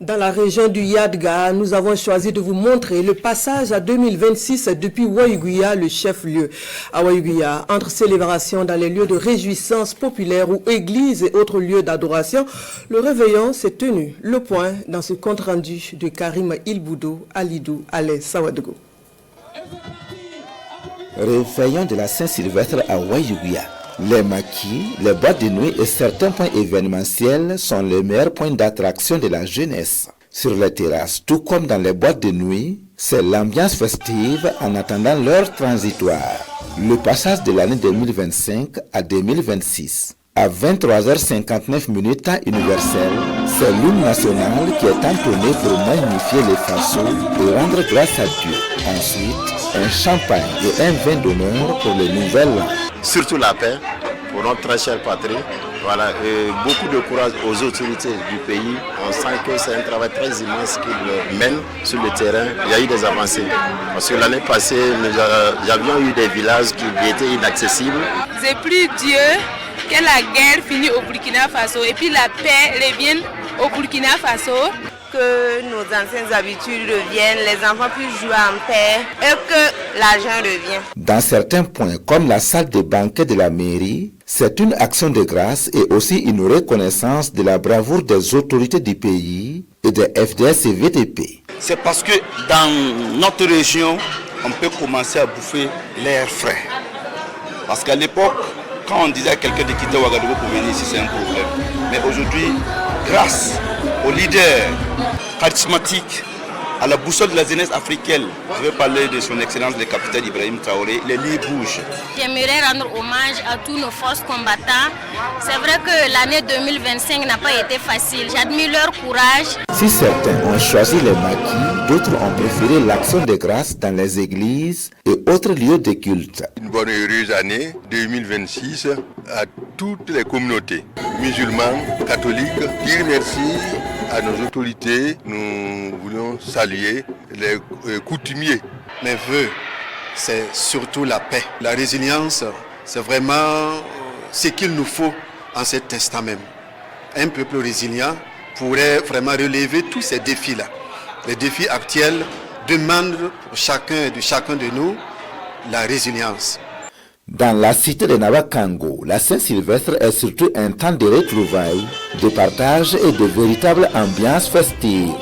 Dans la région du Yadga, nous avons choisi de vous montrer le passage à 2026 depuis Waïguya, le chef-lieu. À Waïguya, entre célébrations dans les lieux de réjouissance populaire ou églises et autres lieux d'adoration, le réveillon s'est tenu. Le point dans ce compte-rendu de Karim Ilboudou, Alidou, Alain Sawadogo. Réveillon de la Saint-Sylvestre à Waïguya. Les maquis, les boîtes de nuit et certains points événementiels sont les meilleurs points d'attraction de la jeunesse. Sur les terrasses, tout comme dans les boîtes de nuit, c'est l'ambiance festive en attendant l'heure transitoire. Le passage de l'année 2025 à 2026. À 23h59 temps universel, c'est l'hymne national qui est entonné pour magnifier les façons et rendre grâce à Dieu. Ensuite, un champagne et un vin d'honneur pour le nouvel an. Surtout la paix pour notre très chère patrie. Voilà, et beaucoup de courage aux autorités du pays. On sent que c'est un travail très immense qu'ils mènent sur le terrain. Il y a eu des avancées. Parce que l'année passée, nous avions eu des villages qui étaient inaccessibles. J'ai pris Dieu que la guerre finisse au Burkina Faso et puis la paix revienne au Burkina Faso. Que nos anciennes habitudes reviennent, les enfants puissent jouer en paix et que l'argent revienne. Dans certains points, comme la salle de banquet de la mairie, c'est une action de grâce et aussi une reconnaissance de la bravoure des autorités du pays et des FDS et VTP. C'est parce que dans notre région, on peut commencer à bouffer l'air frais. Parce qu'à l'époque, quand on disait à quelqu'un de quitter Ouagadougou pour venir ici, c'est un problème. Mais aujourd'hui, grâce aux leaders charismatiques, à la boussole de la jeunesse africaine, je vais parler de son excellence le capitaine Ibrahim Traoré, les lits bougent. J'aimerais rendre hommage à tous nos forces combattants. C'est vrai que l'année 2025 n'a pas été facile. J'admire leur courage. Si certains ont choisi les maquis, d'autres ont préféré l'action de grâce dans les églises et autres lieux de culte. Une bonne et heureuse année 2026 à toutes les communautés musulmanes, catholiques. Dire merci à nos autorités. Nous voulons saluer les coutumiers. Mes vœux, c'est surtout la paix. La résilience, c'est vraiment ce qu'il nous faut en cet instant même. Un peuple résilient pourrait vraiment relever tous ces défis-là. Les défis actuels demandent pour chacun de nous la résilience. Dans la cité de Nabakango, la Saint-Sylvestre est surtout un temps de retrouvailles, de partage et de véritable ambiance festive.